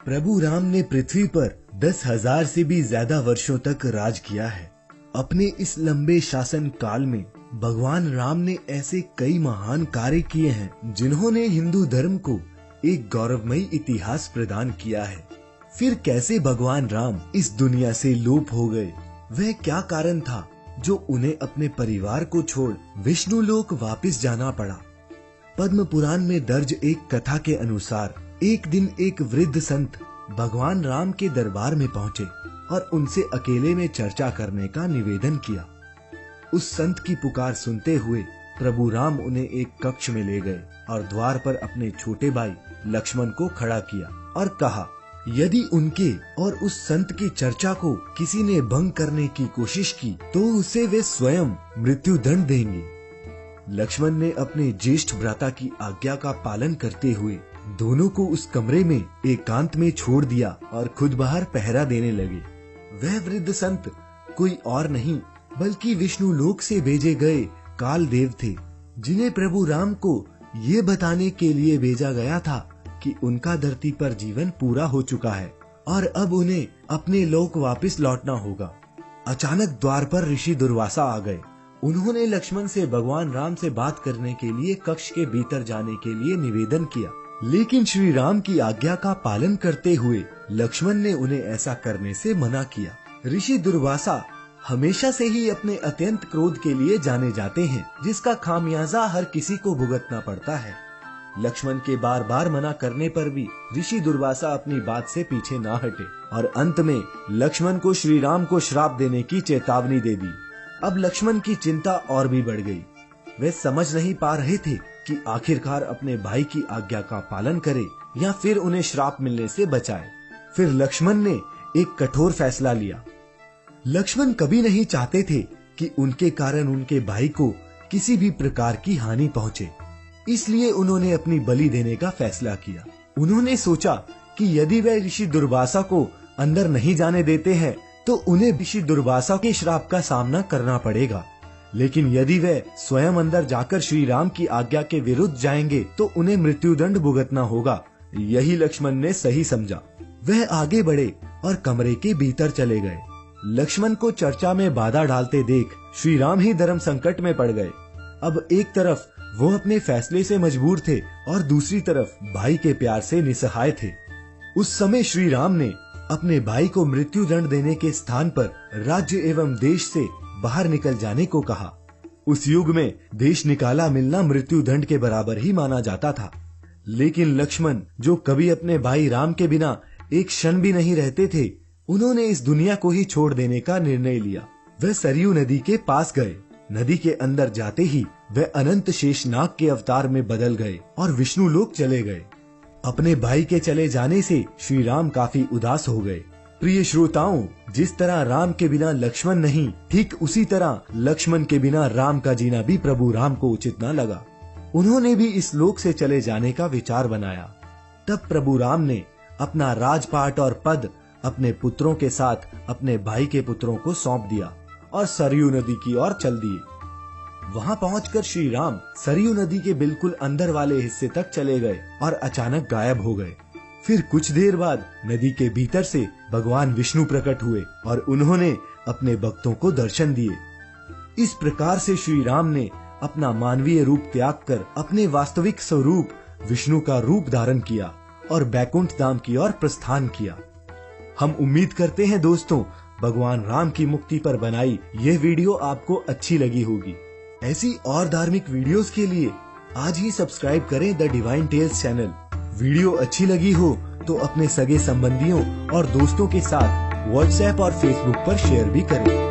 प्रभु राम ने पृथ्वी पर 10,000 से भी ज्यादा वर्षों तक राज किया है। अपने इस लंबे शासन काल में भगवान राम ने ऐसे कई महान कार्य किए हैं जिन्होंने हिंदू धर्म को एक गौरवमयी इतिहास प्रदान किया है। फिर कैसे भगवान राम इस दुनिया से लोप हो गए? वह क्या कारण था जो उन्हें अपने परिवार को छोड़ विष्णु लोक वापिस जाना पड़ा? पद्म पुराण में दर्ज एक कथा के अनुसार एक दिन एक वृद्ध संत भगवान राम के दरबार में पहुंचे और उनसे अकेले में चर्चा करने का निवेदन किया। उस संत की पुकार सुनते हुए प्रभु राम उन्हें एक कक्ष में ले गए और द्वार पर अपने छोटे भाई लक्ष्मण को खड़ा किया और कहा, यदि उनके और उस संत की चर्चा को किसी ने भंग करने की कोशिश की तो उसे वे स्वयं मृत्यु दंड देंगे। लक्ष्मण ने अपने ज्येष्ठ भ्राता की आज्ञा का पालन करते हुए दोनों को उस कमरे में एकांत में छोड़ दिया और खुद बाहर पहरा देने लगे। वह वृद्ध संत कोई और नहीं बल्कि विष्णु लोक से भेजे गए काल देव थे, जिन्हें प्रभु राम को ये बताने के लिए भेजा गया था कि उनका धरती पर जीवन पूरा हो चुका है और अब उन्हें अपने लोक वापस लौटना होगा। अचानक द्वार पर ऋषि दुर्वासा आ गए। उन्होंने लक्ष्मण से भगवान राम से बात करने के लिए कक्ष के भीतर जाने के लिए निवेदन किया, लेकिन श्री राम की आज्ञा का पालन करते हुए लक्ष्मण ने उन्हें ऐसा करने से मना किया। ऋषि दुर्वासा हमेशा से ही अपने अत्यंत क्रोध के लिए जाने जाते हैं, जिसका खामियाजा हर किसी को भुगतना पड़ता है। लक्ष्मण के बार बार मना करने पर भी ऋषि दुर्वासा अपनी बात से पीछे ना हटे और अंत में लक्ष्मण को श्री राम को श्राप देने की चेतावनी दे दी। अब लक्ष्मण की चिंता और भी बढ़ गई। वे समझ नहीं पा रहे थे कि आखिरकार अपने भाई की आज्ञा का पालन करे या फिर उन्हें श्राप मिलने से बचाए। फिर लक्ष्मण ने एक कठोर फैसला लिया। लक्ष्मण कभी नहीं चाहते थे कि उनके कारण उनके भाई को किसी भी प्रकार की हानि पहुंचे, इसलिए उन्होंने अपनी बलि देने का फैसला किया। उन्होंने सोचा कि यदि वे ऋषि दुर्वासा को अंदर नहीं जाने देते हैं तो उन्हें ऋषि दुर्वासा के श्राप का सामना करना पड़ेगा, लेकिन यदि वे स्वयं अंदर जाकर श्री राम की आज्ञा के विरुद्ध जाएंगे तो उन्हें मृत्युदंड भुगतना होगा। यही लक्ष्मण ने सही समझा। वह आगे बढ़े और कमरे के भीतर चले गए। लक्ष्मण को चर्चा में बाधा डालते देख श्री राम ही धर्म संकट में पड़ गए। अब एक तरफ वो अपने फैसले से मजबूर थे और दूसरी तरफ भाई के प्यार से निसहाय थे। उस समय श्री राम ने अपने भाई को मृत्यु दंड देने के स्थान पर राज्य एवं देश से बाहर निकल जाने को कहा। उस युग में देश निकाला मिलना मृत्यु दंड के बराबर ही माना जाता था, लेकिन लक्ष्मण जो कभी अपने भाई राम के बिना एक क्षण भी नहीं रहते थे, उन्होंने इस दुनिया को ही छोड़ देने का निर्णय लिया। वह सरयू नदी के पास गए। नदी के अंदर जाते ही वह अनंत शेषनाग के अवतार में बदल गए और विष्णु लोक चले गए। अपने भाई के चले जाने से श्री राम काफी उदास हो गए। प्रिय श्रोताओं, जिस तरह राम के बिना लक्ष्मण नहीं, ठीक उसी तरह लक्ष्मण के बिना राम का जीना भी प्रभु राम को उचित न लगा। उन्होंने भी इस लोक से चले जाने का विचार बनाया। तब प्रभु राम ने अपना राजपाट और पद अपने पुत्रों के साथ अपने भाई के पुत्रों को सौंप दिया और सरयू नदी की ओर चल दिए। वहां पहुंचकर श्री राम सरयू नदी के बिल्कुल अंदर वाले हिस्से तक चले गए और अचानक गायब हो गए। फिर कुछ देर बाद नदी के भीतर से भगवान विष्णु प्रकट हुए और उन्होंने अपने भक्तों को दर्शन दिए। इस प्रकार से श्री राम ने अपना मानवीय रूप त्याग कर अपने वास्तविक स्वरूप विष्णु का रूप धारण किया और बैकुंठ धाम की ओर प्रस्थान किया। हम उम्मीद करते हैं दोस्तों, भगवान राम की मुक्ति पर बनाई यह वीडियो आपको अच्छी लगी होगी। ऐसी और धार्मिक वीडियोस के लिए आज ही सब्सक्राइब करें the divine tales channel. Video अच्छी लगी हो तो अपने सगे संबंधियों और दोस्तों के साथ व्हाट्सएप और फेसबुक पर शेयर भी करें।